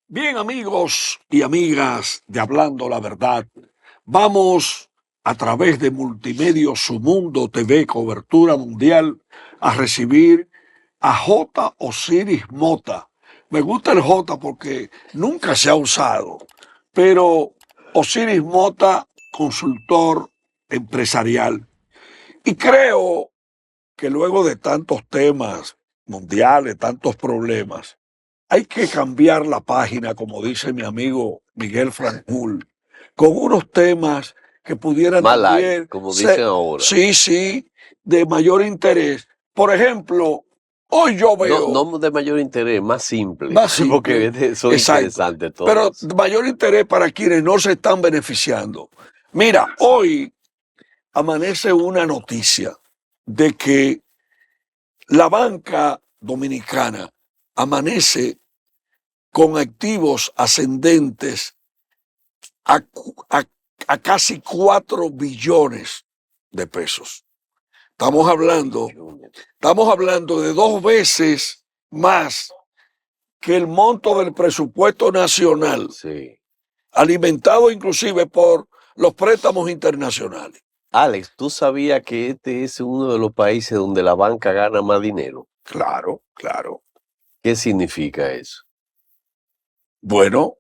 Bien, amigos y amigas de Hablando la Verdad, vamos a través de Multimedios Su Mundo TV, cobertura mundial, a recibir a J. Osiris Mota. Me gusta el J porque nunca se ha usado, pero Osiris Mota, consultor empresarial. Y creo que luego de tantos temas mundiales, tantos problemas, hay que cambiar la página, como dice mi amigo Miguel Franjul, con unos temas que pudieran Malay, también como dicen ser, ahora. sí, de mayor interés. Por ejemplo, hoy yo No, veo no de mayor interés, más simple, más simple, porque son exacto, interesantes pero todos. de mayor interés para quienes no se están beneficiando. Mira, hoy amanece una noticia de que la banca dominicana amanece con activos ascendentes a, a- a casi 4 billones de pesos. Estamos hablando de 2 veces más que el monto del presupuesto nacional, Sí. alimentado inclusive por los préstamos internacionales. Alex, ¿tú sabías que este es uno de los países donde la banca gana más dinero? Claro, claro. ¿Qué significa eso? Bueno,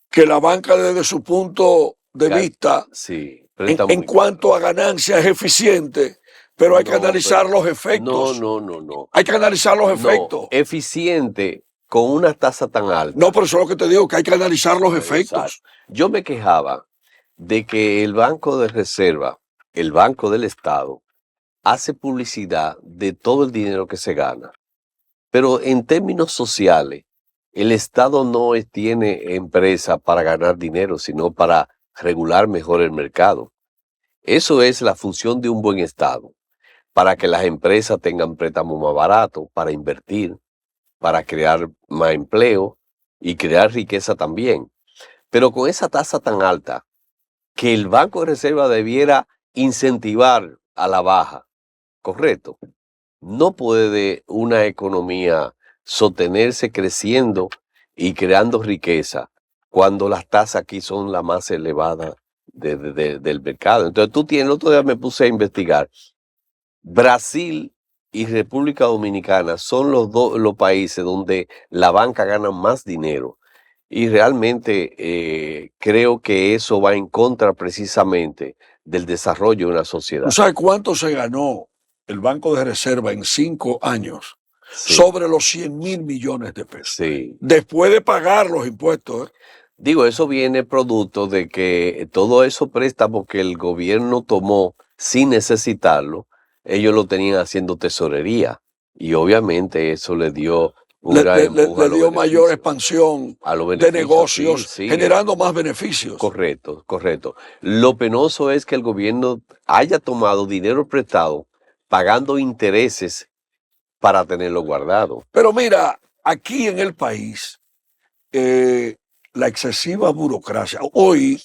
que la banca desde su punto de vista Sí, en, presta en muy cuanto caro. a ganancias es eficiente, pero hay que No, analizar los no, efectos. no, no, no. Hay que analizar los No, efectos. eficiente con una tasa tan No, alta. pero eso es lo que te digo, que hay que analizar los Exacto. efectos. Yo me quejaba de que el Banco de Reserva, el Banco del Estado, hace publicidad de todo el dinero que se gana. Pero en términos sociales, el Estado no tiene empresa para ganar dinero, sino para regular mejor el mercado. Eso es la función de un buen Estado, para que las empresas tengan préstamos más baratos, para invertir, para crear más empleo y crear riqueza también. Pero con esa tasa tan alta, que el Banco de Reserva debiera incentivar a la baja, ¿correcto? No puede una economía sostenerse creciendo y creando riqueza cuando las tasas aquí son las más elevadas del mercado. Entonces el otro día me puse a investigar. Brasil y República Dominicana son los países donde la banca gana más dinero. Y realmente creo que eso va en contra precisamente del desarrollo de una ¿Tú sociedad. sabes cuánto se ganó el Banco de Reserva en 5 años? Sí, Sobre los 100 mil millones de pesos. sí. Después de pagar los impuestos. Digo, eso viene producto de que todo eso préstamos que el gobierno tomó sin necesitarlo, ellos lo tenían haciendo tesorería. Y obviamente eso le dio un gran empuje a Le los dio mayor beneficios. expansión A los de beneficios, sí, negocios, sí. generando más beneficios. Correcto, correcto. Lo penoso es que el gobierno haya tomado dinero prestado pagando intereses para tenerlo guardado. Pero mira, aquí en el país, la excesiva burocracia. Hoy,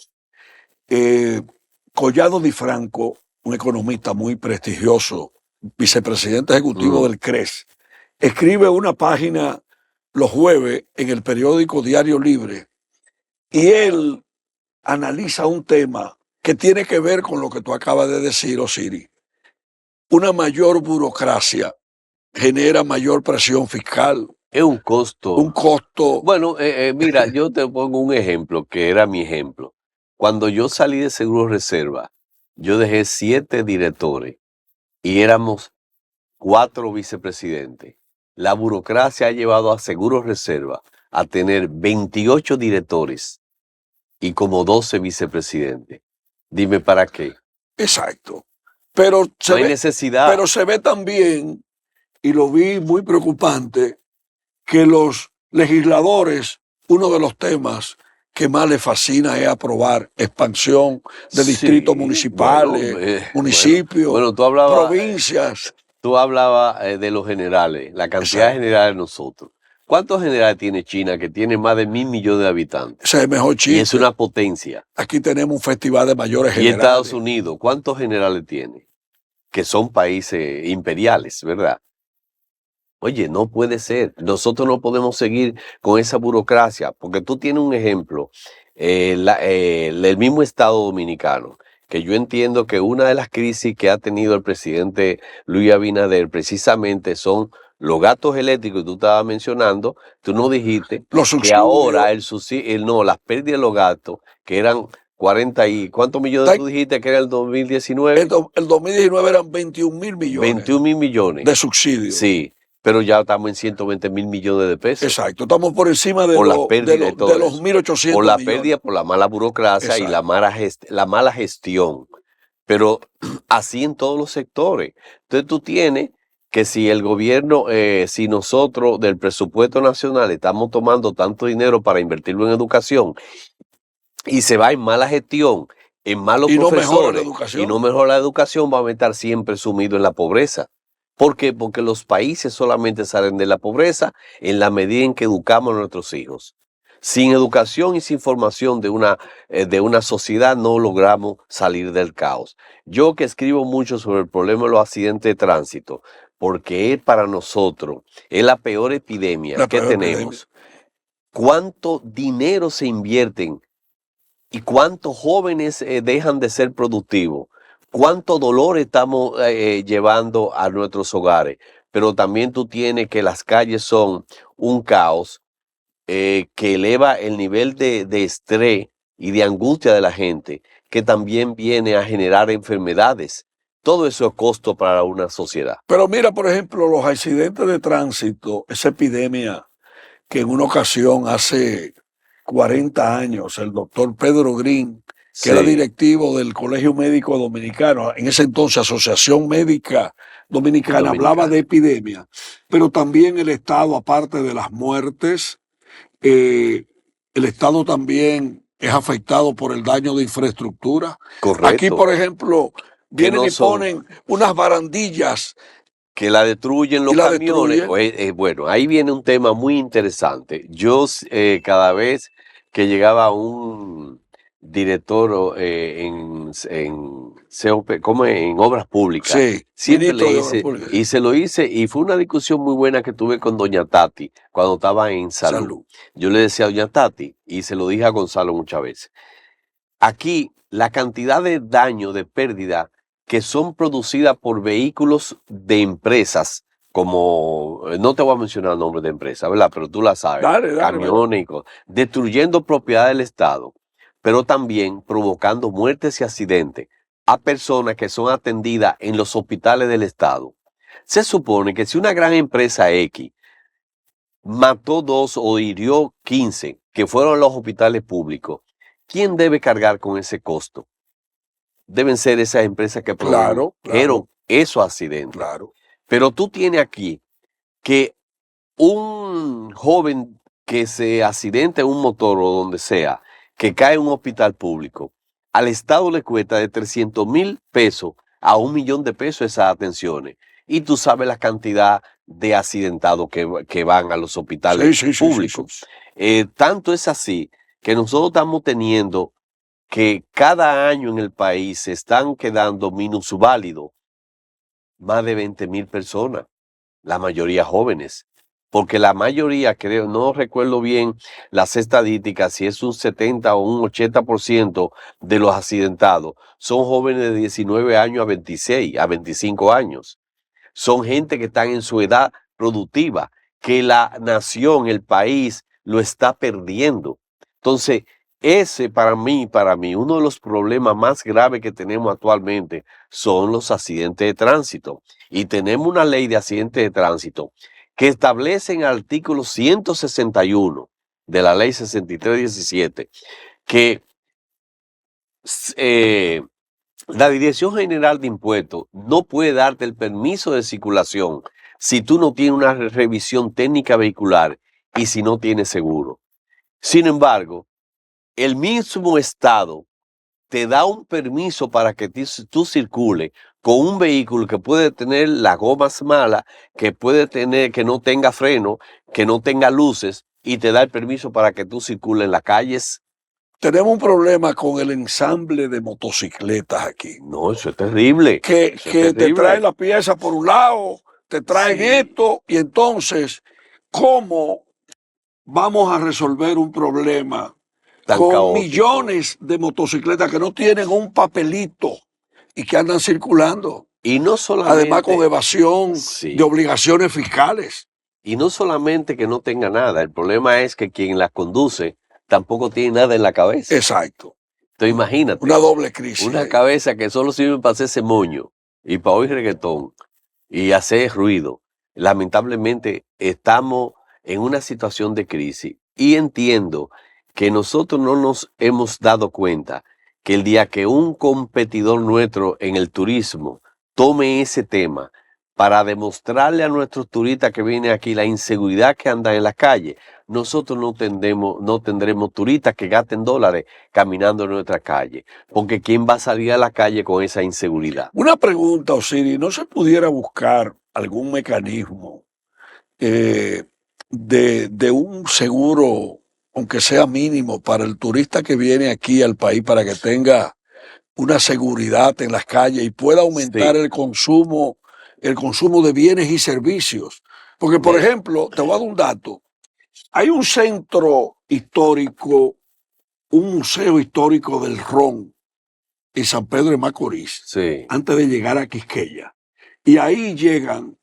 Collado Di Franco, un economista muy prestigioso, vicepresidente ejecutivo del CRES, escribe una página los jueves en el periódico Diario Libre y él analiza un tema que tiene que ver con lo que tú acabas de decir, Osiris. Una mayor burocracia genera mayor presión fiscal, Es un costo. un costo. Bueno, mira, yo te pongo un ejemplo que era mi ejemplo. Cuando yo salí de Seguro Reserva, yo dejé 7 directores y éramos 4 vicepresidentes. La burocracia ha llevado a Seguro Reserva a tener 28 directores y como 12 vicepresidentes. Dime para qué. Exacto. Pero No hay necesidad. pero se ve también, y lo vi muy preocupante, que los legisladores, uno de los temas que más les fascina es aprobar expansión de distritos Sí, municipales, municipios, bueno, provincias. tú hablabas de los generales, la cantidad de Exacto. generales de nosotros. ¿Cuántos generales tiene China, que tiene más de 1.000 millones de habitantes? Ese es el mejor Y es chiste. una potencia. Aquí tenemos un festival de mayores Y generales. Estados Unidos, ¿cuántos generales tiene? Que son países imperiales, ¿verdad? Oye, no puede ser. Nosotros no podemos seguir con esa burocracia, porque tú tienes un ejemplo, el mismo Estado Dominicano, que yo entiendo que una de las crisis que ha tenido el presidente Luis Abinader precisamente son los gastos eléctricos que tú estabas mencionando. Tú no dijiste Los que subsidios. ahora no, las pérdidas de los gastos, que eran 40 y, ¿cuántos millones tú dijiste que era el 2019? El 2019 eran 21.000 millones 21.000 millones. de subsidios. Sí, pero ya estamos en 120.000 millones de pesos Exacto, estamos por encima por las pérdidas y de todo los eso. Por 1.800 la millones. pérdida, por la mala burocracia y Exacto. la mala gestión. Pero así en todos los sectores. Entonces tú tienes que si el gobierno, si nosotros del presupuesto nacional estamos tomando tanto dinero para invertirlo en educación y se va en mala gestión, en malos Y no mejora la profesores y no educación. mejora la educación, vamos a estar siempre sumidos en la pobreza. ¿Por qué? Porque los países solamente salen de la pobreza en la medida en que educamos a nuestros hijos. Sin educación y sin formación de una sociedad no logramos salir del caos. Yo que escribo mucho sobre el problema de los accidentes de tránsito, porque es para nosotros, es la peor epidemia La que peor epidemia. tenemos. ¿Cuánto dinero se invierte y cuántos jóvenes dejan de ser productivos? ¿Cuánto dolor estamos llevando a nuestros hogares? Pero también tú tienes que las calles son un caos que eleva el nivel de estrés y de angustia de la gente, que también viene a generar enfermedades. Todo eso es costo para una sociedad. Pero mira, por ejemplo, los accidentes de tránsito, esa epidemia que en una ocasión hace 40 años el doctor Pedro Green, que era Sí, directivo del Colegio Médico Dominicano, en ese entonces Asociación Médica Dominicana, hablaba de dominicana. epidemia, pero también el Estado, aparte de las muertes, eh, el Estado también es afectado por el daño de infraestructura. Aquí, Correcto. por ejemplo, Que vienen no y son, ponen unas barandillas que la destruyen y los la camiones. destruyen. Bueno, ahí viene un tema muy interesante. Yo cada vez que llegaba un director en COP, como en obras públicas, Sí, siempre le ministro de Obras hice, Públicas. y se lo hice, y fue una discusión muy buena que tuve con doña Tati cuando estaba en salud. Salud. Yo le decía a doña Tati, y se lo dije a Gonzalo muchas veces, aquí la cantidad de daño, de pérdida que son producidas por vehículos de empresas, como, no te voy a mencionar nombres de empresas, ¿verdad? Pero tú la sabes, Dale, dale, dale. camiones y cosas, destruyendo propiedad del Estado, pero también provocando muertes y accidentes a personas que son atendidas en los hospitales del Estado. Se supone que si una gran empresa X mató 2 o hirió 15 que fueron a los hospitales públicos, ¿quién debe cargar con ese costo? Deben ser esas empresas que Claro, produjeron claro, esos accidentes. claro. Pero tú tienes aquí que un joven que se accidente en un motor o donde sea, que cae en un hospital público, al Estado le cuesta de 300,000 pesos a 1 millón de pesos esas atenciones. Y tú sabes la cantidad de accidentados que van a los Sí, hospitales sí, sí, sí, sí. públicos. Tanto es así que nosotros estamos teniendo que cada año en el país se están quedando minusválidos más de 20,000 personas, la mayoría jóvenes, porque la mayoría, creo, no recuerdo bien las estadísticas, si es un 70 o un 80% de los accidentados, son jóvenes de 19 años a 26, a 25 años. Son gente que están en su edad productiva, que la nación, el país, lo está perdiendo. Entonces, ese para mí, uno de los problemas más graves que tenemos actualmente son los accidentes de tránsito. Y tenemos una ley de accidentes de tránsito que establece en el artículo 161 de la ley 6317 que eh, la Dirección General de Impuestos no puede darte el permiso de circulación si tú no tienes una revisión técnica vehicular y si no tienes seguro. Sin embargo, el mismo Estado te da un permiso para que tú circules con un vehículo que puede tener las gomas malas, que puede tener, que no tenga freno, que no tenga luces, y te da el permiso para que tú circules en las calles. Tenemos un problema con el ensamble de motocicletas aquí, No, eso es terrible. Eso es que te traen terrible. la pieza por un lado, te traen Sí. esto y entonces, ¿cómo vamos a resolver un problema Tan con caótico. millones de motocicletas que no tienen un papelito y que andan circulando? Y no Además con solamente, evasión de sí, obligaciones fiscales. y no solamente que no tenga nada, el problema es que quien la conduce tampoco tiene nada en la cabeza. Exacto. Entonces imagínate, Una doble crisis una ahí. cabeza que solo sirve para hacerse moño y para oír reggaetón y hacer ruido. Lamentablemente estamos en una situación de crisis y entiendo que nosotros no nos hemos dado cuenta que el día que un competidor nuestro en el turismo tome ese tema para demostrarle a nuestros turistas que vienen aquí la inseguridad que andan en la calle, nosotros no tendremos turistas que gasten dólares caminando en nuestra calle, porque ¿quién va a salir a la calle con esa inseguridad? Una pregunta, Osiris, ¿no se pudiera buscar algún mecanismo de un seguro, aunque sea mínimo, para el turista que viene aquí al país para que tenga una seguridad en las calles y pueda aumentar Sí, el consumo de bienes y servicios? Porque, por mira, ejemplo, te voy a dar un dato. Hay un centro histórico, un museo histórico del ron en San Pedro de Macorís, sí. antes de llegar a Quisqueya. Y ahí llegan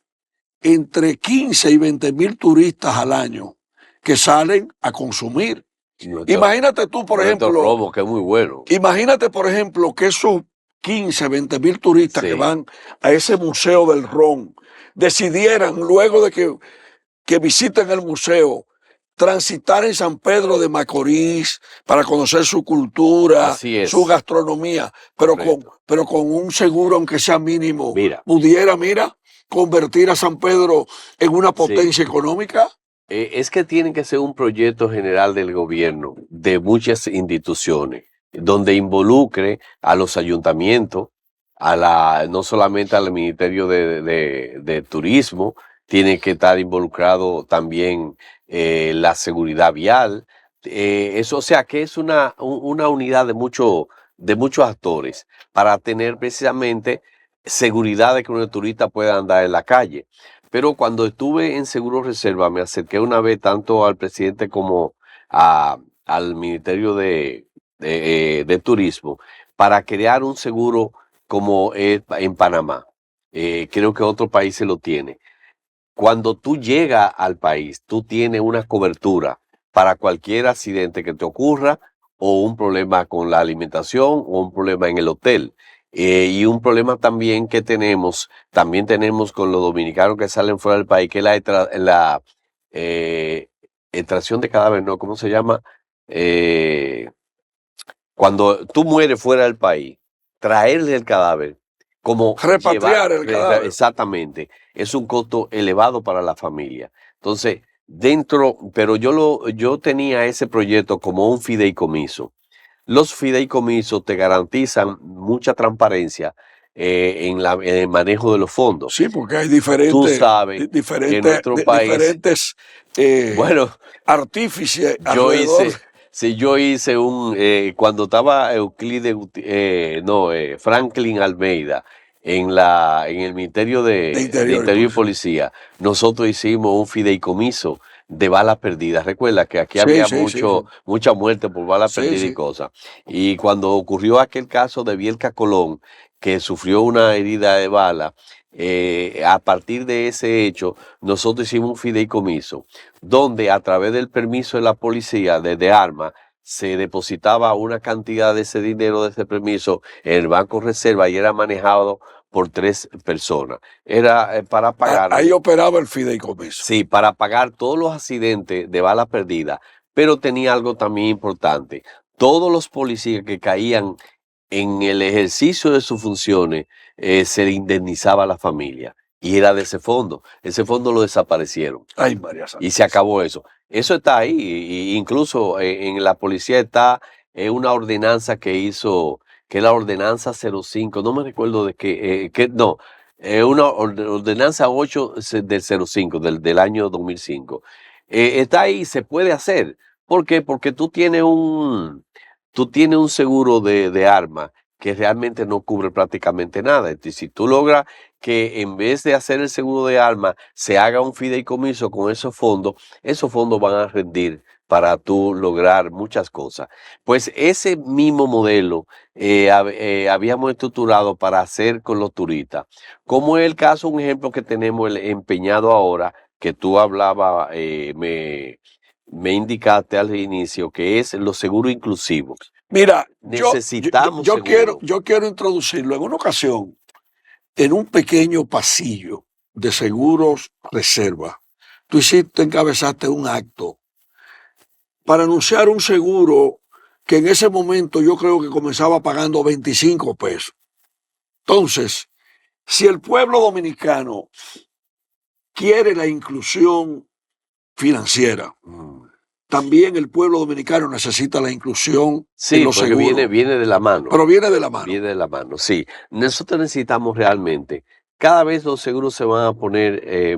entre 15 y 20 mil turistas al año que salen a consumir. Nuestro, Imagínate tú, por nuestro ejemplo, romo, que es muy bueno. imagínate, por ejemplo, que esos 15, 20 mil turistas que Sí, van a ese museo del ron decidieran, luego de que visiten el museo, transitar en San Pedro de Macorís para conocer su cultura, así su es. gastronomía, Correcto. pero con un seguro, aunque sea mínimo, Mira, pudiera, mira, convertir a San Pedro en una sí. potencia económica. Es que tiene que ser un proyecto general del gobierno, de muchas instituciones, donde involucre a los ayuntamientos, no solamente al Ministerio de Turismo, tiene que estar involucrado también la seguridad vial. Eso, o sea, que es una unidad de muchos actores para tener precisamente seguridad de que un turista pueda andar en la calle. Pero cuando estuve en Seguro Reserva, me acerqué una vez tanto al presidente como al Ministerio de Turismo para crear un seguro como en Panamá. Creo que otros países lo tienen. Cuando tú llegas al país, tú tienes una cobertura para cualquier accidente que te ocurra o un problema con la alimentación o un problema en el hotel. Y un problema también que también tenemos con los dominicanos que salen fuera del país, que es la eh, extracción de cadáveres, ¿no? ¿Cómo se llama? Eh, Cuando tú mueres fuera del país, traerle el cadáver, como llevar, Repatriar el cadáver. exactamente, es un costo elevado para la familia. Entonces, pero yo tenía ese proyecto como un fideicomiso. Los fideicomisos te garantizan mucha transparencia en el manejo de los fondos. Sí, porque hay Tú sabes que en nuestro país, diferentes bueno, artífices yo alrededor hice, si yo hice cuando estaba Franklin Almeida en el Ministerio de de interior y Interior y policía. Policía, nosotros hicimos un fideicomiso de balas perdidas. Recuerda que aquí Sí, había sí, sí, sí. mucha muerte por balas Sí, perdidas y sí. cosas. Y cuando ocurrió aquel caso de Bielka Colón, que sufrió una herida de bala, a partir de ese hecho, nosotros hicimos un fideicomiso donde a través del permiso de la policía de armas se depositaba una cantidad de ese dinero, de ese permiso, en el Banco Reserva y era manejado por 3 personas. Era para pagar, Ahí operaba el fideicomiso. sí, para pagar todos los accidentes de bala perdida, pero tenía algo también importante. Todos los policías que caían en el ejercicio de sus funciones, se le indemnizaba a la familia y era de ese fondo. Ese fondo lo desaparecieron. Ay, María Y se Santísima. acabó eso. Eso está ahí. Incluso en la policía está una ordenanza que hizo, que es la ordenanza 05. No me recuerdo de qué, no, una ordenanza 8 del 05, del año 2005. Está ahí, se puede hacer. ¿Por qué? Porque tú tienes un seguro de armas que realmente no cubre prácticamente nada. Entonces, si tú logras que en vez de hacer el seguro de alma, se haga un fideicomiso con esos fondos van a rendir para tú lograr muchas cosas. Pues ese mismo modelo habíamos estructurado para hacer con los turistas. Como es el caso, un ejemplo que tenemos empeñado ahora, que tú hablabas, me indicaste al inicio, que es los seguros inclusivos. Mira, Necesitamos seguro. yo quiero introducirlo. En una ocasión, en un pequeño pasillo de seguros reserva, tú encabezaste un acto para anunciar un seguro que en ese momento yo creo que comenzaba pagando 25 pesos. Entonces, si el pueblo dominicano quiere la inclusión financiera, también el pueblo dominicano necesita la inclusión en Sí, los porque seguros. viene de la mano. Pero viene de la mano. Viene de la mano, sí. Nosotros necesitamos realmente, cada vez los seguros se van a poner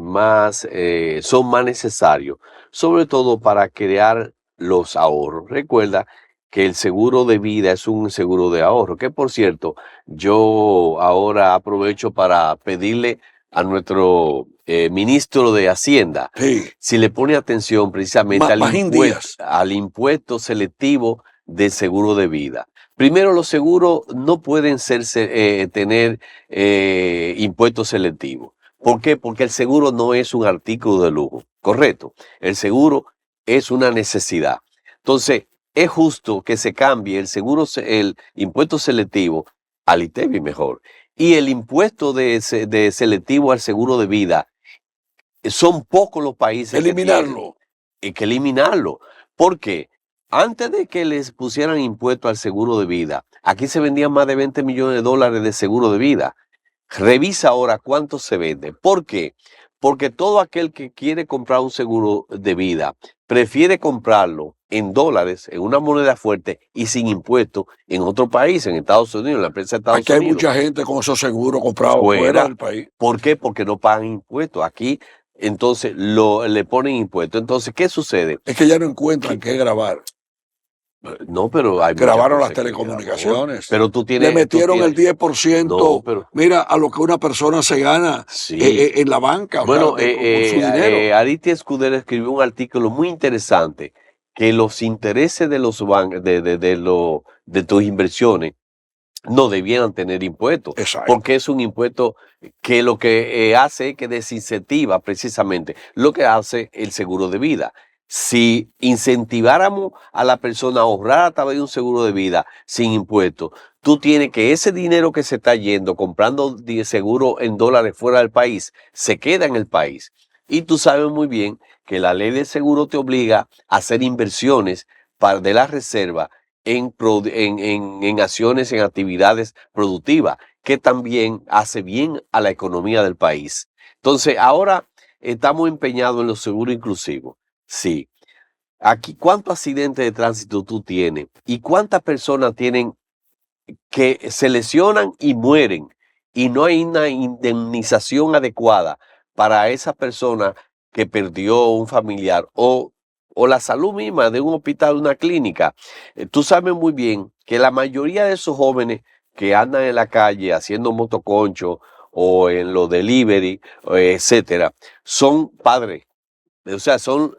son más necesarios, sobre todo para crear los ahorros. Recuerda que el seguro de vida es un seguro de ahorro, que por cierto, yo ahora aprovecho para pedirle a nuestro ministro de Hacienda, Sí. si le pone atención precisamente Magín Díaz. al impuesto selectivo del seguro de vida. Primero, los seguros no pueden tener impuestos selectivos. ¿Por qué? Porque el seguro no es un artículo de lujo, correcto. El seguro es una necesidad. Entonces, es justo que se cambie el impuesto selectivo al ITEVI mejor. Y el impuesto de selectivo al seguro de vida, son pocos los países Eliminarlo. Hay que eliminarlo. ¿Por qué? Antes de que les pusieran impuesto al seguro de vida, aquí se vendían más de 20 millones de dólares de seguro de vida. Revisa ahora cuánto se vende. ¿Por qué? Porque todo aquel que quiere comprar un seguro de vida prefiere comprarlo en dólares, en una moneda fuerte y sin impuestos en otro país, en Estados Unidos, en la empresa de Estados Aquí hay Unidos. mucha gente con esos seguros comprados fuera del país. ¿Por qué? Porque no pagan impuestos. Aquí, entonces, le ponen impuestos. Entonces, ¿qué sucede? Es que ya no encuentran qué grabar. No, pero hay Grabaron muchas las cosas que telecomunicaciones. pero tú tienes, Le metieron tú el 10%, No, pero mira, a lo que una persona se gana sí. en la banca, Bueno, o sea, con su dinero. Ariti Escudero escribió un artículo muy interesante que los intereses de los bancos, de tus inversiones, no debieran tener impuestos, Exacto. porque es un impuesto que lo que hace es que desincentiva precisamente lo que hace el seguro de vida. Si incentiváramos a la persona a ahorrar a través de un seguro de vida sin impuestos, tú tienes que ese dinero que se está yendo comprando seguro en dólares fuera del país, se queda en el país. Y tú sabes muy bien que la ley de seguro te obliga a hacer inversiones de la reserva en acciones, en actividades productivas, que también hace bien a la economía del país. Entonces, ahora estamos empeñados en los seguros inclusivos. Sí. Aquí, ¿cuántos accidentes de tránsito tú tienes? ¿Y cuántas personas tienen que se lesionan y mueren? Y no hay una indemnización adecuada para esa persona que perdió un familiar o la salud misma de un hospital, una clínica. Tú sabes muy bien que la mayoría de esos jóvenes que andan en la calle haciendo motoconcho o en los delivery, etcétera, son padres. O sea, son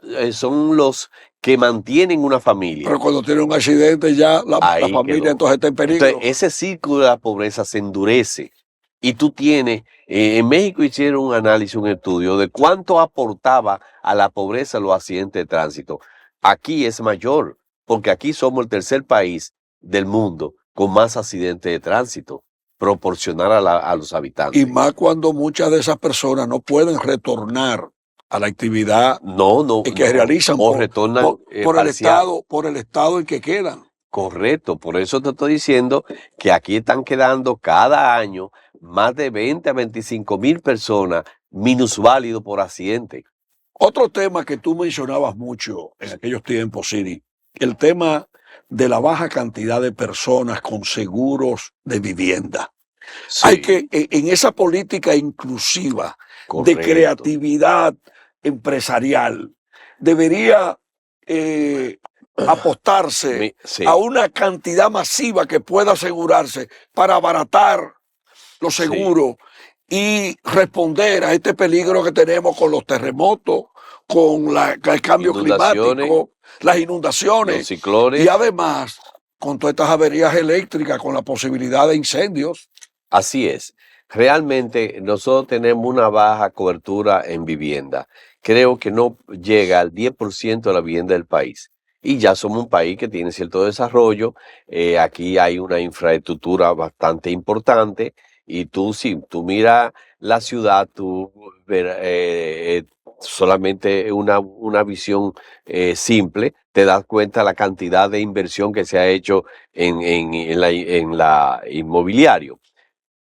los que mantienen una familia. Pero cuando tiene un accidente ya la familia quedó. entonces está en peligro. Entonces, ese círculo de la pobreza se endurece. Y tú tienes, en México hicieron un análisis, un estudio de cuánto aportaba a la pobreza los accidentes de tránsito. Aquí es mayor, porque aquí somos el tercer país del mundo con más accidentes de tránsito, proporcional a los habitantes. Y más cuando muchas de esas personas no pueden retornar a la actividad que realizan o retornan por el estado en que quedan. Correcto, por eso te estoy diciendo que aquí están quedando cada año más de 20 a 25 mil personas minusválidos por accidente. Otro tema que tú mencionabas mucho en aquellos tiempos, Siri, el tema de la baja cantidad de personas con seguros de vivienda. Sí. Hay que, en esa política inclusiva Correcto. de creatividad empresarial, debería apostarse Sí, a una cantidad masiva que pueda asegurarse para abaratar los sí. seguros y responder a este peligro que tenemos con los terremotos, con el cambio Inundaciones, climático, las los inundaciones y ciclones. además con todas estas averías eléctricas, con la posibilidad de incendios. Así es. Realmente nosotros tenemos una baja cobertura en vivienda. Creo que no llega al 10% de la vivienda del país. Y ya somos un país que tiene cierto desarrollo. Aquí hay una infraestructura bastante importante. Y tú, si tú miras la ciudad, tú verás solamente una visión simple, te das cuenta la cantidad de inversión que se ha hecho en la inmobiliario.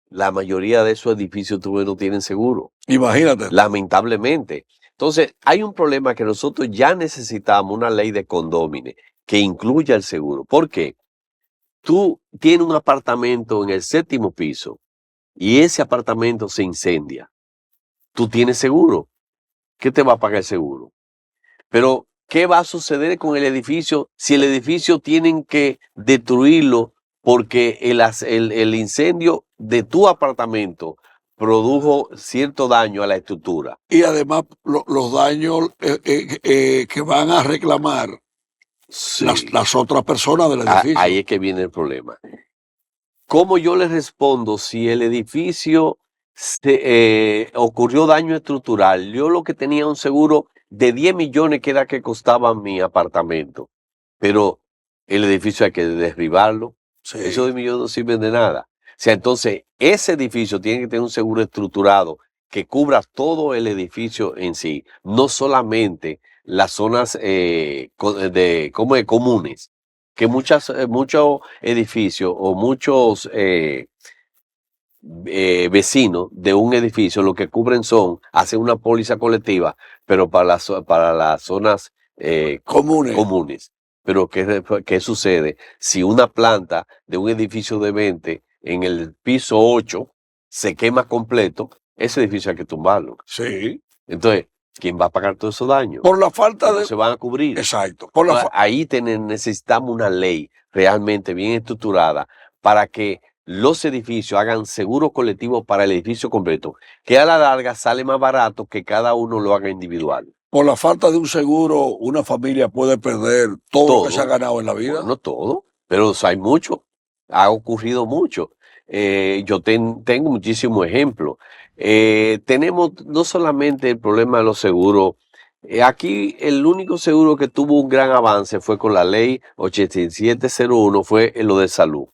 La mayoría de esos edificios tú ves, no tienen seguro, Imagínate. lamentablemente. Entonces, hay un problema que nosotros ya necesitamos una ley de condómine que incluya el seguro. ¿Por qué? Tú tienes un apartamento en el 7º piso y ese apartamento se incendia. Tú tienes seguro. ¿Qué te va a pagar el seguro? Pero, ¿qué va a suceder con el edificio si el edificio tienen que destruirlo porque el incendio de tu apartamento produjo cierto daño a la estructura? Y además los daños que van a reclamar Sí, las otras personas del ahí edificio. es que viene el problema. ¿Cómo yo le respondo si el edificio ocurrió daño estructural? Yo lo que tenía un seguro de 10 millones que era que costaba mi apartamento, pero el edificio hay que derribarlo. Esos Sí. 10 millones no sirven de nada. O sea, entonces ese edificio tiene que tener un seguro estructurado que cubra todo el edificio en sí, no solamente las zonas como comunes, que muchos edificios o muchos vecinos de un edificio lo que cubren hacen una póliza colectiva, pero para las zonas Comunes. comunes. Pero ¿qué sucede? Si una planta de un edificio de 20 en el piso 8 se quema completo, ese edificio hay que tumbarlo. Sí. Entonces, ¿quién va a pagar todos esos daños? Por la falta ¿Cómo de... se van a cubrir? Exacto. Ahí necesitamos una ley realmente bien estructurada para que los edificios hagan seguro colectivo para el edificio completo, que a la larga sale más barato que cada uno lo haga individual. Por la falta de un seguro, una familia puede perder todo lo que se ha Todo, ganado en la vida. bueno, todo, pero hay mucho, ha ocurrido mucho. Yo tengo muchísimos ejemplos. Tenemos no solamente el problema de los seguros. Aquí el único seguro que tuvo un gran avance fue con la ley 8701, fue en lo de salud.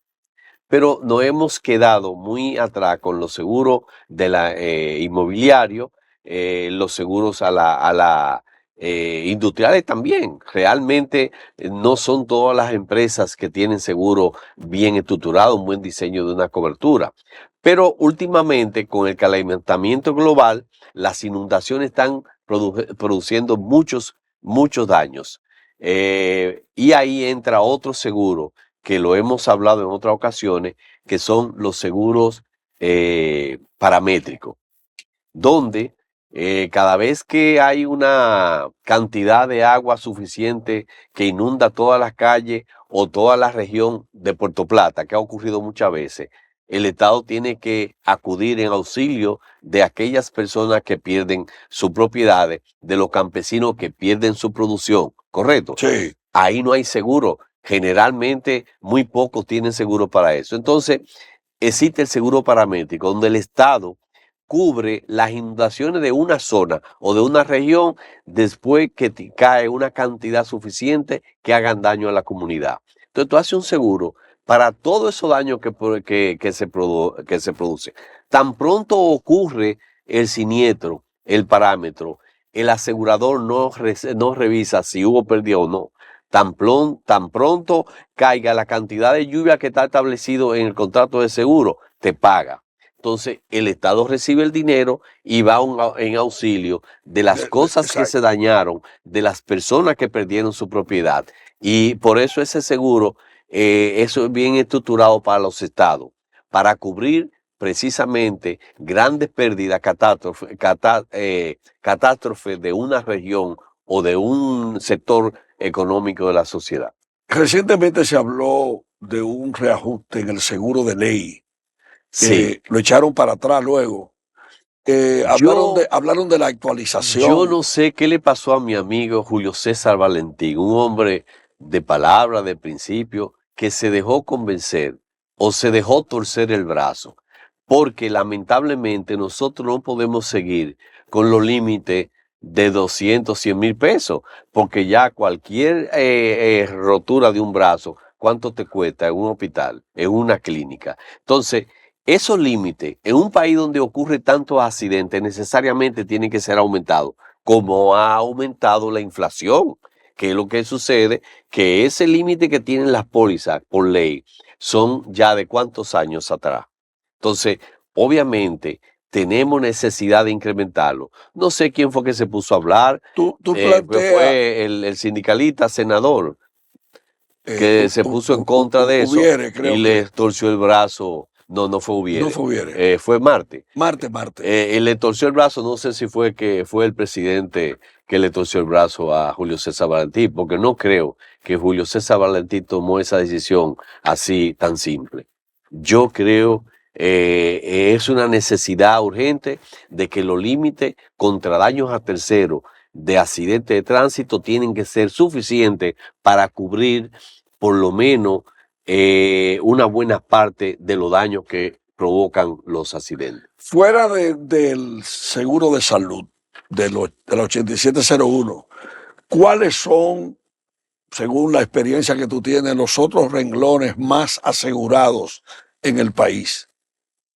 Pero nos hemos quedado muy atrás con los seguros de la inmobiliario, los seguros a la industriales también. Realmente no son todas las empresas que tienen seguro bien estructurado, un buen diseño de una cobertura. Pero últimamente, con el calentamiento global, las inundaciones están produciendo muchos daños. Y ahí entra otro seguro que lo hemos hablado en otras ocasiones, que son los seguros paramétricos, donde cada vez que hay una cantidad de agua suficiente que inunda todas las calles o toda la región de Puerto Plata, que ha ocurrido muchas veces, el Estado tiene que acudir en auxilio de aquellas personas que pierden sus propiedades, de los campesinos que pierden su producción, ¿correcto? Sí. Ahí no hay seguro. Generalmente muy pocos tienen seguro para eso. Entonces, existe el seguro paramétrico, donde el Estado cubre las inundaciones de una zona o de una región después que cae una cantidad suficiente que hagan daño a la comunidad. Entonces, tú haces un seguro para todos esos daños que se produce. Tan pronto ocurre el siniestro, el parámetro, el asegurador no revisa si hubo pérdida o no. Tan pronto caiga la cantidad de lluvia que está establecido en el contrato de seguro, te paga. Entonces, el Estado recibe el dinero y va en auxilio de las cosas que se Exacto. dañaron, de las personas que perdieron su propiedad. Y por eso ese seguro, eso es bien estructurado para los estados, para cubrir precisamente grandes pérdidas, catástrofes de una región o de un sector económico de la sociedad. Recientemente se habló de un reajuste en el seguro de ley. Sí, Lo echaron para atrás luego. Hablaron yo, hablaron de la yo actualización. no sé qué le pasó a mi amigo Julio César Valentín, un hombre de palabra, de principio, que se dejó convencer o se dejó torcer el brazo, porque lamentablemente nosotros no podemos seguir con los límites de 200, 100,000 pesos, porque ya cualquier rotura de un brazo, ¿cuánto te cuesta en un hospital, en una clínica? Entonces, esos límites, en un país donde ocurre tantos accidentes, necesariamente tienen que ser aumentados, como ha aumentado la inflación, que es lo que sucede, que ese límite que tienen las pólizas por ley son ya de cuántos años atrás. Entonces, obviamente, tenemos necesidad de incrementarlo. No sé quién fue que se puso a hablar, Tú planteas, fue el sindicalista senador que se puso en contra de eso hubiere, y creo que, le torció el brazo. No, no fue no Hubiere, fue hubiere. fue Marte. Marte. Él le torció el brazo, no sé si fue que fue el presidente que le torció el brazo a Julio César Valentín, porque no creo que Julio César Valentín tomó esa decisión así tan simple. Yo creo es una necesidad urgente de que los límites contra daños a terceros de accidentes de tránsito tienen que ser suficientes para cubrir por lo menos una buena parte de los daños que provocan los accidentes. Fuera del seguro de salud, de la 8701, ¿cuáles son, según la experiencia que tú tienes, los otros renglones más asegurados en el país?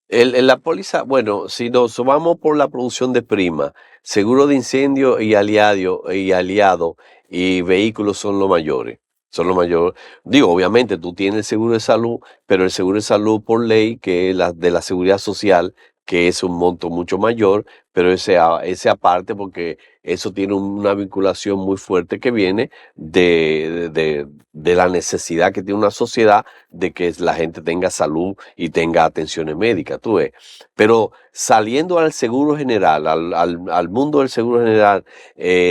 La póliza, bueno, si nos vamos por la producción de prima, seguro de incendio y aliado y vehículos son los mayores. Son los mayores. Digo, obviamente tú tienes el seguro de salud, pero el seguro de salud por ley, que es la de la seguridad social, que es un monto mucho mayor, pero ese aparte porque eso tiene una vinculación muy fuerte que viene de la necesidad que tiene una sociedad de que la gente tenga salud y tenga atenciones médicas, tú ves. Pero saliendo al seguro general, al mundo del seguro general,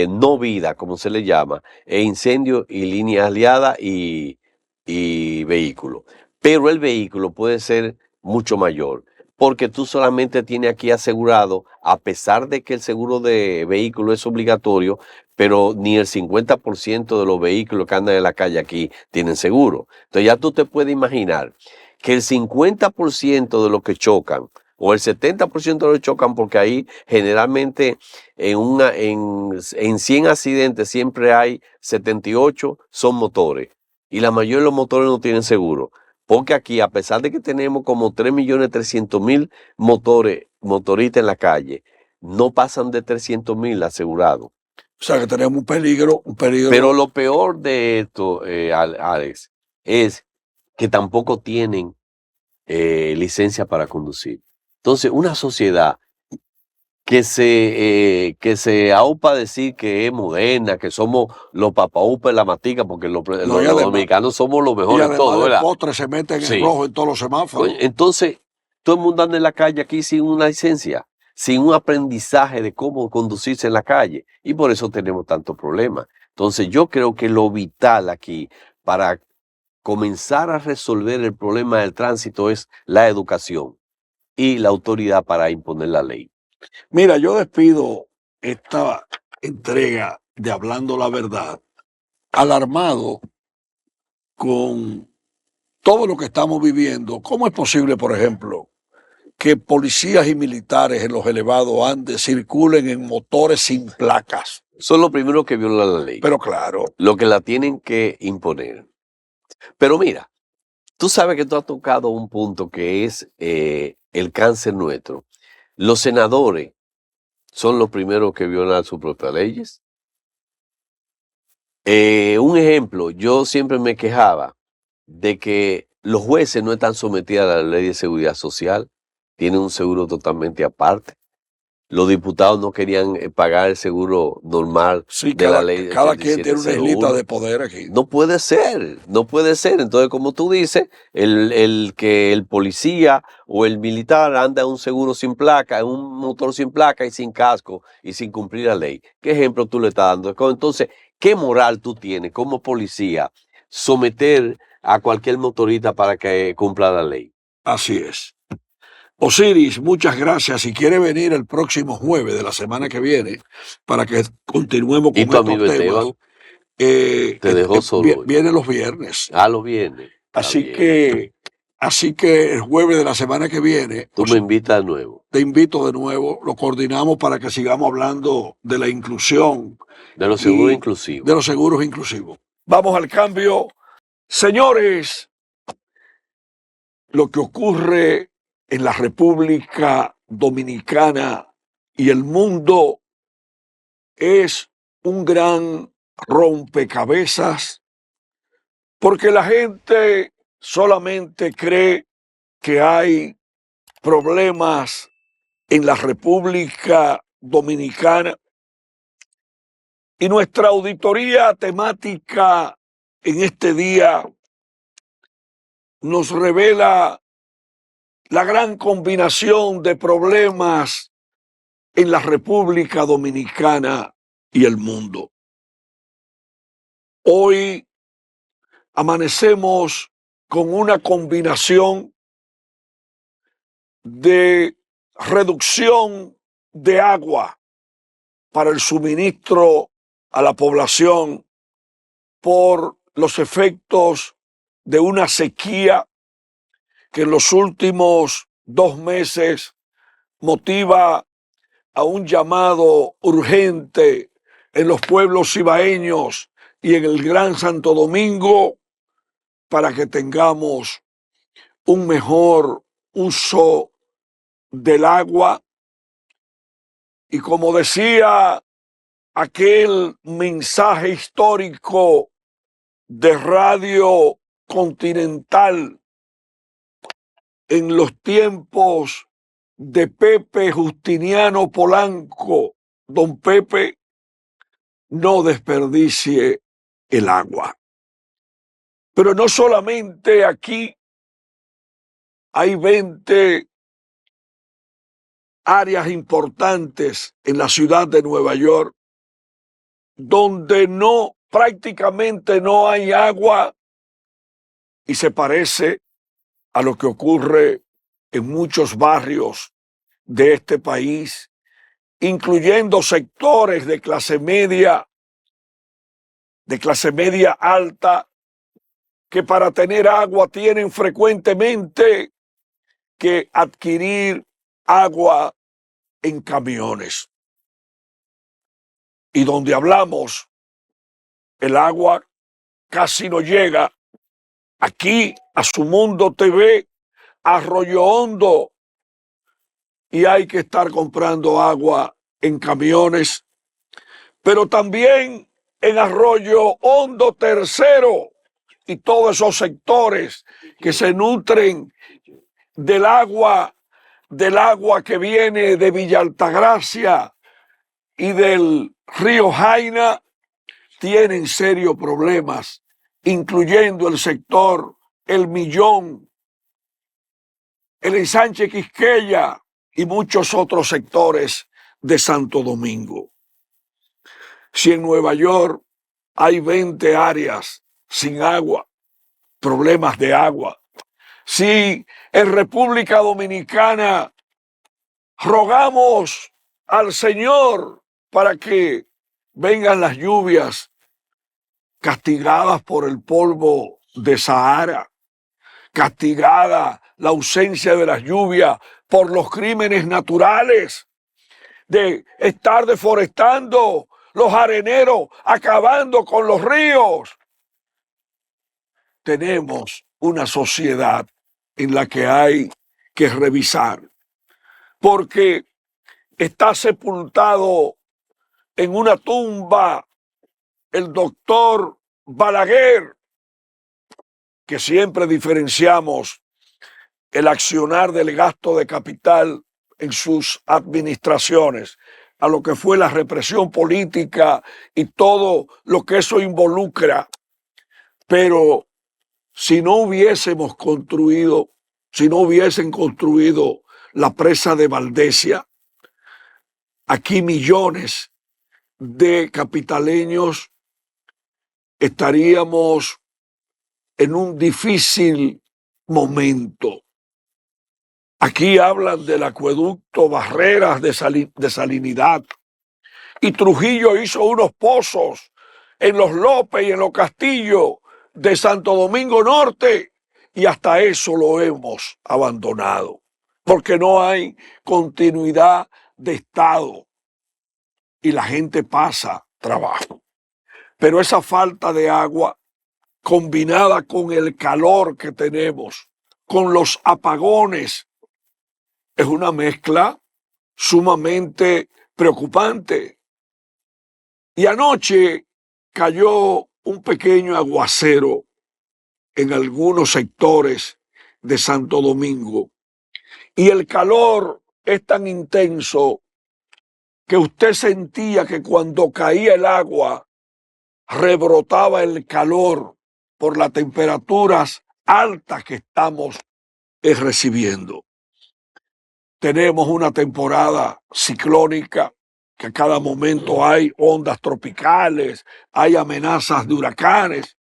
no vida, como se le llama, incendio y línea aliada y vehículo. Pero el vehículo puede ser mucho mayor, porque tú solamente tienes aquí asegurado, a pesar de que el seguro de vehículo es obligatorio, pero ni el 50% de los vehículos que andan en la calle aquí tienen seguro. Entonces ya tú te puedes imaginar que el 50% de los que chocan, o el 70% de los que chocan, porque ahí generalmente en 100 accidentes siempre hay 78 son motores, y la mayoría de los motores no tienen seguro. Porque aquí, a pesar de que tenemos como 3.300.000 motoristas en la calle, no pasan de 300.000 asegurados. O sea que tenemos un Pero peligro. lo peor de esto, Alex, es que tampoco tienen licencia para conducir. Entonces, una sociedad que se aupa a decir que es moderna, que somos los papaupas de la matica, porque No, los dominicanos somos los y mejores en además todo, de ¿verdad? postre se meten en Sí. rojo en todos los semáforos. Coño, entonces, todo el mundo anda en la calle aquí sin una licencia, sin un aprendizaje de cómo conducirse en la calle. Y por eso tenemos tantos problemas. Entonces, yo creo que lo vital aquí para comenzar a resolver el problema del tránsito es la educación y la autoridad para imponer la ley. Mira, yo despido esta entrega de Hablando la Verdad, alarmado con todo lo que estamos viviendo. ¿Cómo es posible, por ejemplo, que policías y militares en los elevados Andes circulen en motores sin placas? Son los primeros que violan la ley, Pero claro, lo que la tienen que imponer. Pero mira, tú sabes que tú has tocado un punto que es el cáncer nuestro. Los senadores son los primeros que violan sus propias leyes. Un ejemplo, yo siempre me quejaba de que los jueces no están sometidos a la ley de seguridad social, tienen un seguro totalmente aparte. los diputados no querían pagar el seguro normal Sí, de la ley cada quien tiene una islita 8701. de poder aquí. No puede ser, no puede ser. Entonces, como tú dices, que el policía o el militar anda en un seguro sin placa, en un motor sin placa y sin casco y sin cumplir la ley. ¿Qué ejemplo tú le estás dando? Entonces, ¿qué moral tú tienes como policía someter a cualquier motorista para que cumpla la ley? Así es. Osiris, muchas gracias. Si quiere venir el próximo jueves de la semana que viene para que continuemos ¿Y con tu estos amigo temas, Esteban te dejó solo hoy? viene los viernes. Ah, lo viene. Está Así bien. que, así que el jueves de la semana que viene, Tú me invitas de nuevo. te invito de nuevo, lo coordinamos para que sigamos hablando de la inclusión De los y seguros de inclusivos. los seguros inclusivos. Vamos al cambio. Señores, lo que ocurre en la República Dominicana y el mundo es un gran rompecabezas porque la gente solamente cree que hay problemas en la República Dominicana y nuestra auditoría temática en este día nos revela la gran combinación de problemas en la República Dominicana y el mundo. Hoy amanecemos con una combinación de reducción de agua para el suministro a la población por los efectos de una sequía que en los últimos 2 meses motiva a un llamado urgente en los pueblos cibaeños y en el Gran Santo Domingo para que tengamos un mejor uso del agua. Y como decía aquel mensaje histórico de Radio Continental en los tiempos de Pepe Justiniano Polanco, don Pepe, no desperdicie el agua. Pero no solamente aquí, hay 20 áreas importantes en la ciudad de Nueva York donde prácticamente no hay agua y se parece a lo que ocurre en muchos barrios de este país, incluyendo sectores de clase media alta, que para tener agua tienen frecuentemente que adquirir agua en camiones. Y donde hablamos, el agua casi no llega. Aquí a Su Mundo TV, Arroyo Hondo, y hay que estar comprando agua en camiones, pero también en Arroyo Hondo Tercero y todos esos sectores que se nutren del agua que viene de Villa Altagracia y del río Jaina, tienen serios problemas, incluyendo el sector El Millón, el ensanche Quisqueya y muchos otros sectores de Santo Domingo. Si en Nueva York hay 20 áreas sin agua, problemas de agua, si en República Dominicana rogamos al Señor para que vengan las lluvias castigadas por el polvo de Sahara, castigada la ausencia de las lluvias por los crímenes naturales, de estar deforestando los areneros, acabando con los ríos. Tenemos una sociedad en la que hay que revisar, porque está sepultado en una tumba el doctor Balaguer, que siempre diferenciamos el accionar del gasto de capital en sus administraciones a lo que fue la represión política y todo lo que eso involucra. Pero si no hubiesen construido la presa de Valdesia, aquí millones de capitaleños estaríamos en un difícil momento. Aquí hablan del acueducto Barreras de Salinidad, y Trujillo hizo unos pozos en los López y en los Castillos de Santo Domingo Norte, y hasta eso lo hemos abandonado, porque no hay continuidad de Estado y la gente pasa trabajo. Pero esa falta de agua, combinada con el calor que tenemos, con los apagones, es una mezcla sumamente preocupante. Y anoche cayó un pequeño aguacero en algunos sectores de Santo Domingo, y el calor es tan intenso que usted sentía que cuando caía el agua rebrotaba el calor por las temperaturas altas que estamos recibiendo. Tenemos una temporada ciclónica, que a cada momento hay ondas tropicales, hay amenazas de huracanes.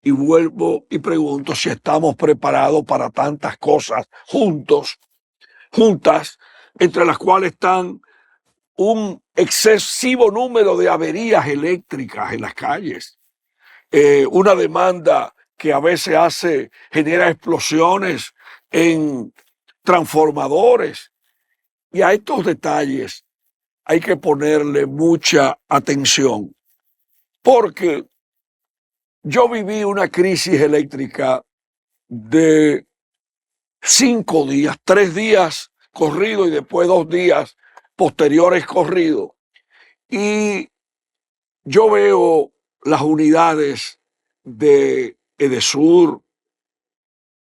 Y vuelvo y pregunto si estamos preparados para tantas cosas juntas, entre las cuales están un excesivo número de averías eléctricas en las calles, una demanda que a veces genera explosiones en transformadores. Y a estos detalles hay que ponerle mucha atención, porque yo viví una crisis eléctrica de 5 días, 3 días corrido y después 2 días posteriores corridos. Y yo veo las unidades de Edesur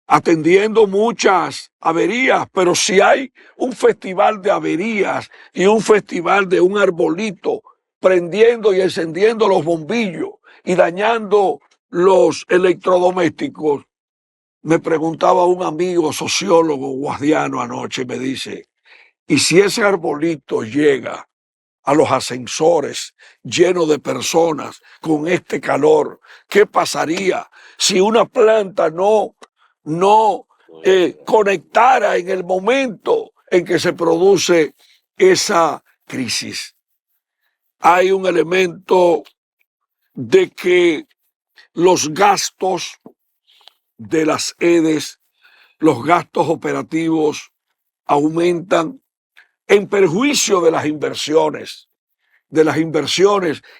atendiendo muchas averías, pero si hay un festival de averías y un festival de un arbolito prendiendo y encendiendo los bombillos y dañando los electrodomésticos, me preguntaba un amigo sociólogo guardiano anoche, me dice, ¿y si ese arbolito llega a los ascensores llenos de personas con este calor? ¿Qué pasaría si una planta no conectara en el momento en que se produce esa crisis? Hay un elemento de que los gastos de las EDES, los gastos operativos aumentan en perjuicio de las inversiones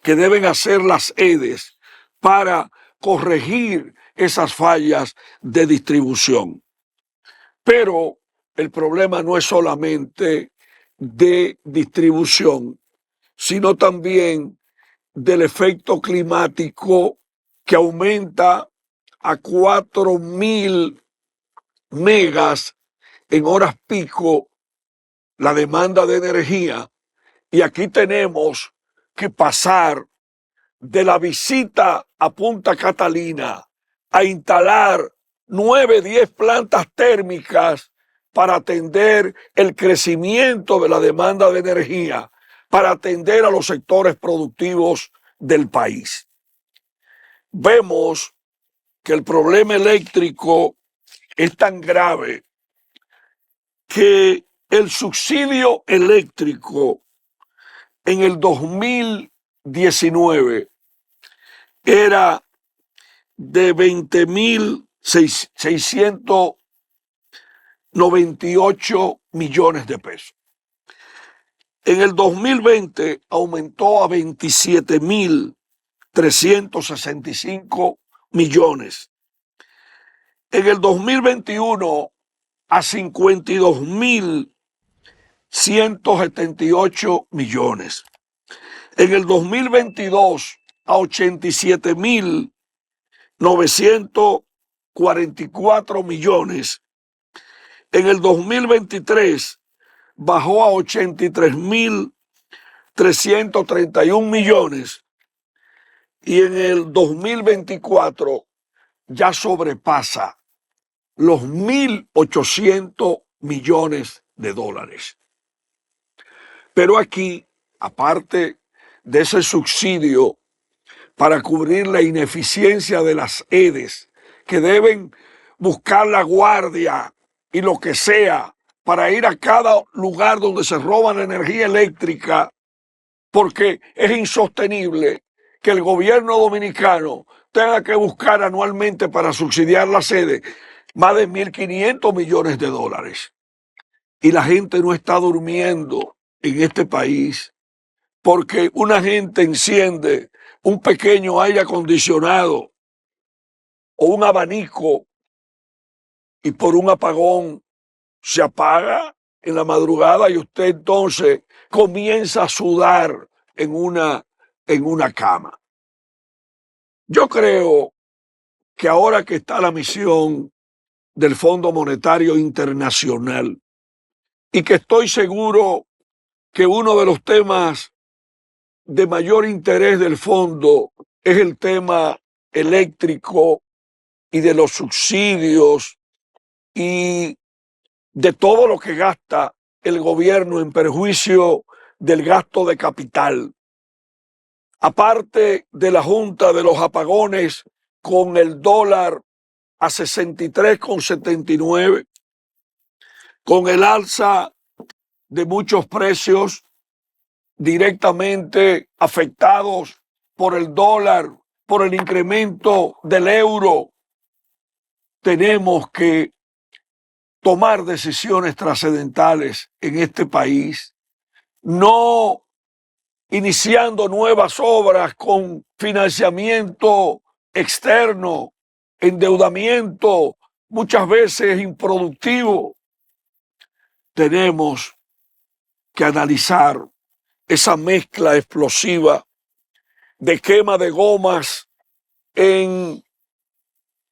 que deben hacer las EDES para corregir esas fallas de distribución. Pero el problema no es solamente de distribución, sino también del efecto climático, que aumenta a 4.000 megas en horas pico la demanda de energía. Y aquí tenemos que pasar de la visita a Punta Catalina a instalar 9, 10 plantas térmicas para atender el crecimiento de la demanda de energía, para atender a los sectores productivos del país. Vemos que el problema eléctrico es tan grave que el subsidio eléctrico en el 2019 era de 20.698 millones de pesos. En el 2020 aumentó a 27.365 millones. En el 2021 a 52.178 millones. En el 2022 a 87.944 millones. En el 2023 bajó a 83.331 millones y en el 2024 ya sobrepasa los 1.800 millones de dólares. Pero aquí, aparte de ese subsidio para cubrir la ineficiencia de las EDES, que deben buscar la guardia y lo que sea para ir a cada lugar donde se roba la energía eléctrica, porque es insostenible que el gobierno dominicano tenga que buscar anualmente para subsidiar la sede más de 1.500 millones de dólares. Y la gente no está durmiendo en este país porque una gente enciende un pequeño aire acondicionado o un abanico y por un apagón se apaga en la madrugada y usted entonces comienza a sudar en una cama. Yo creo que ahora que está la misión del Fondo Monetario Internacional y que estoy seguro que uno de los temas de mayor interés del fondo es el tema eléctrico y de los subsidios y de todo lo que gasta el gobierno en perjuicio del gasto de capital. Aparte de la junta de los apagones con el dólar a 63,79, con el alza de muchos precios directamente afectados por el dólar, por el incremento del euro, tenemos que tomar decisiones trascendentales en este país, no iniciando nuevas obras con financiamiento externo, endeudamiento muchas veces improductivo. Tenemos que analizar esa mezcla explosiva de quema de gomas en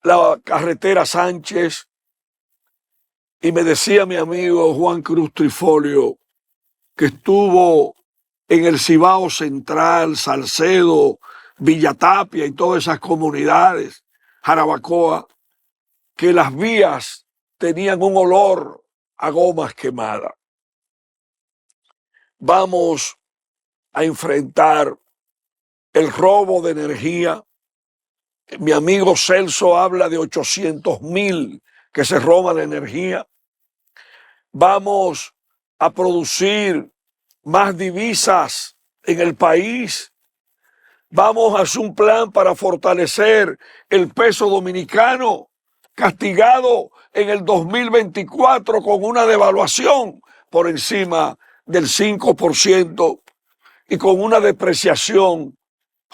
la carretera Sánchez. Y me decía mi amigo Juan Cruz Trifolio, que estuvo en el Cibao Central, Salcedo, Villatapia y todas esas comunidades, Jarabacoa, que las vías tenían un olor a gomas quemadas. Vamos a enfrentar el robo de energía. Mi amigo Celso habla de 800.000 que se roban la energía. Vamos a producir más divisas en el país. Vamos a hacer un plan para fortalecer el peso dominicano, castigado en el 2024 con una devaluación por encima del 5% y con una depreciación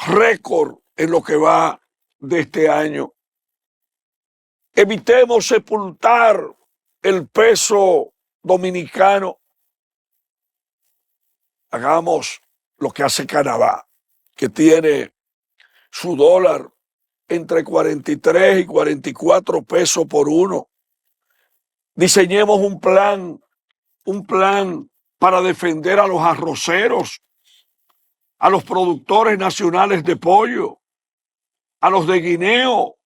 récord en lo que va de este año. Evitemos sepultar el peso dominicano. Hagamos lo que hace Canadá, que tiene su dólar entre 43 y 44 pesos por uno. Diseñemos un plan para defender a los arroceros, a los productores nacionales de pollo, a los de guineo.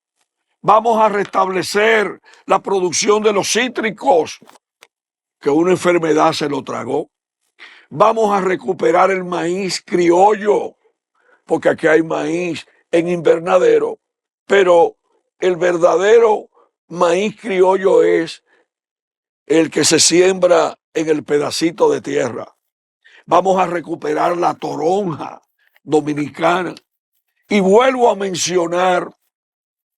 Vamos a restablecer la producción de los cítricos, que una enfermedad se lo tragó. Vamos a recuperar el maíz criollo, porque aquí hay maíz en invernadero, pero el verdadero maíz criollo es el que se siembra en el pedacito de tierra. Vamos a recuperar la toronja dominicana. Y vuelvo a mencionar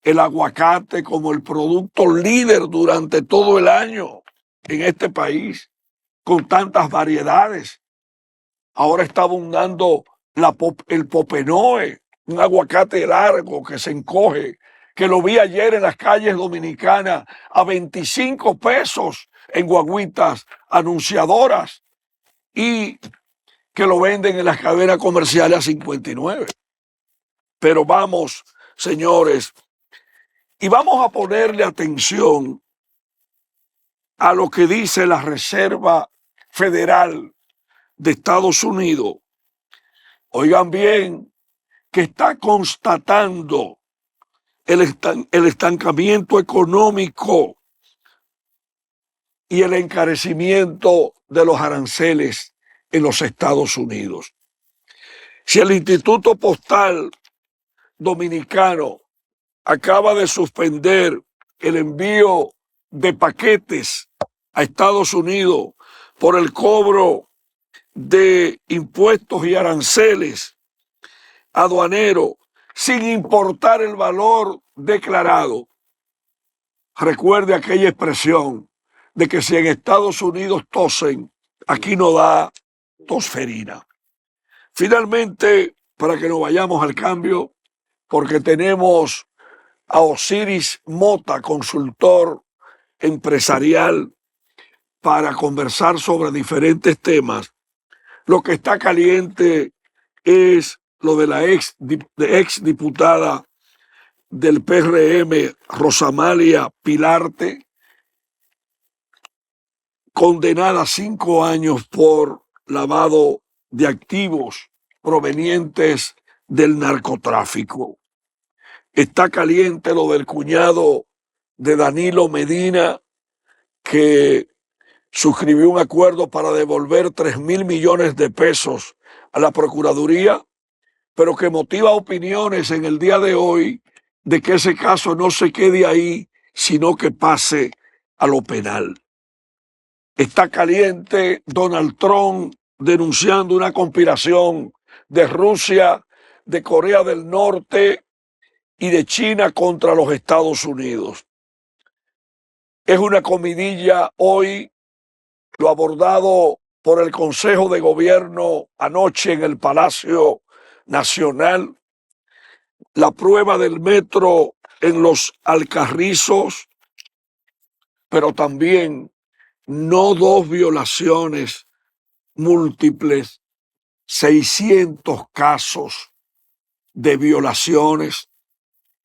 el aguacate como el producto líder durante todo el año en este país, con tantas variedades. Ahora está abundando el popenoe, un aguacate largo que se encoge, que lo vi ayer en las calles dominicanas a 25 pesos en guaguitas anunciadoras y que lo venden en las cadenas comerciales a 59. Pero vamos, señores, y vamos a ponerle atención a lo que dice la Reserva Federal de Estados Unidos, oigan bien, que está constatando el estancamiento económico y el encarecimiento de los aranceles en los Estados Unidos. Si el Instituto Postal Dominicano acaba de suspender el envío de paquetes a Estados Unidos por el cobro de impuestos y aranceles aduaneros sin importar el valor declarado. Recuerde aquella expresión de que si en Estados Unidos tosen, aquí no da tosferina. Finalmente, para que nos vayamos al cambio, porque tenemos a Osiris Mota, consultor empresarial, para conversar sobre diferentes temas. Lo que está caliente es lo de la ex diputada del PRM, Rosamalia Pilarte, condenada a 5 años por lavado de activos provenientes del narcotráfico. Está caliente lo del cuñado de Danilo Medina, que suscribió un acuerdo para devolver 3.000 millones de pesos a la Procuraduría, pero que motiva opiniones en el día de hoy de que ese caso no se quede ahí, sino que pase a lo penal. Está caliente Donald Trump denunciando una conspiración de Rusia, de Corea del Norte y de China contra los Estados Unidos. Es una comidilla hoy lo abordado por el Consejo de Gobierno anoche en el Palacio Nacional, la prueba del metro en los Alcarrizos, pero también no 2 violaciones múltiples, 600 casos de violaciones,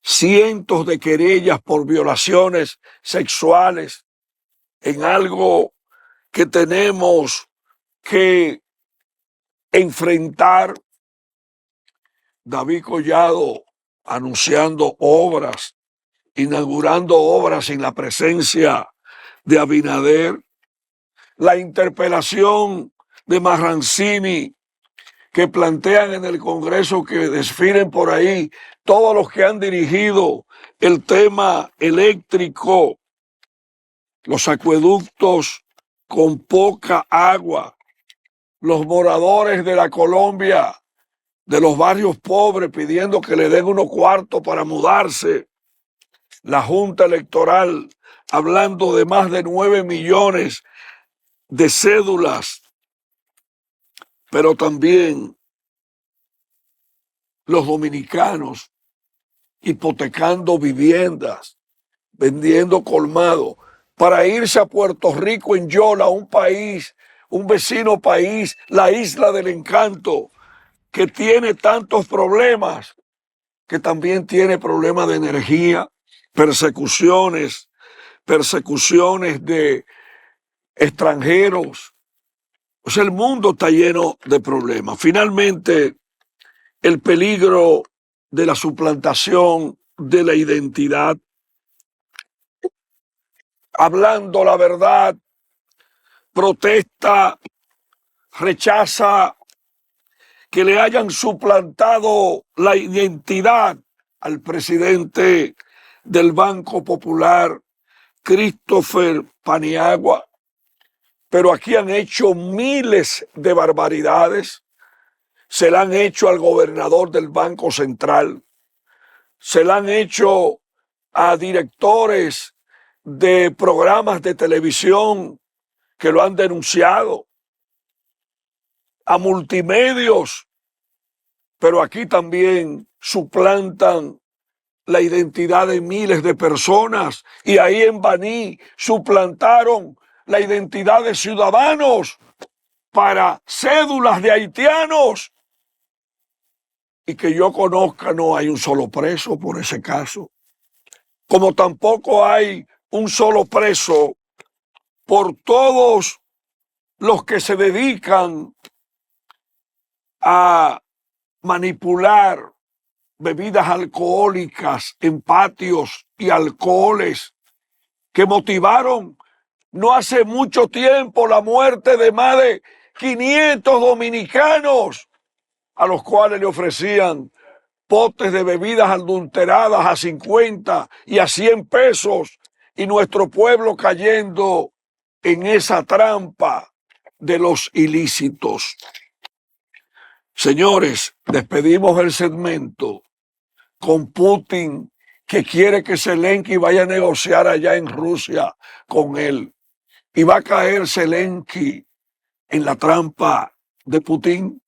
cientos de querellas por violaciones sexuales, en algo que tenemos que enfrentar. David Collado anunciando obras, inaugurando obras en la presencia de Abinader, la interpelación de Marrancini, que plantean en el Congreso que desfilen por ahí todos los que han dirigido el tema eléctrico, los acueductos con poca agua, los moradores de la Colombia, de los barrios pobres, pidiendo que le den unos cuartos para mudarse, la Junta Electoral hablando de más de 9 millones de cédulas, pero también los dominicanos hipotecando viviendas, vendiendo colmado, para irse a Puerto Rico en Yola, un país, un vecino país, la isla del encanto, que tiene tantos problemas, que también tiene problemas de energía, persecuciones de extranjeros. O sea, el mundo está lleno de problemas. Finalmente, el peligro de la suplantación de la identidad. Hablando la verdad, protesta, rechaza que le hayan suplantado la identidad al presidente del Banco Popular, Christopher Paniagua, pero aquí han hecho miles de barbaridades. Se la han hecho al gobernador del Banco Central, se la han hecho a directores de programas de televisión que lo han denunciado, a multimedios, pero aquí también suplantan la identidad de miles de personas, y ahí en Baní suplantaron la identidad de ciudadanos para cédulas de haitianos, y que yo conozca no hay un solo preso por ese caso, como tampoco hay un solo preso por todos los que se dedican a manipular bebidas alcohólicas en patios y alcoholes que motivaron no hace mucho tiempo la muerte de más de 500 dominicanos a los cuales le ofrecían potes de bebidas adulteradas a 50 y a 100 pesos, y nuestro pueblo cayendo en esa trampa de los ilícitos. Señores, despedimos el segmento con Putin, que quiere que Zelensky vaya a negociar allá en Rusia con él. Y va a caer Zelensky en la trampa de Putin.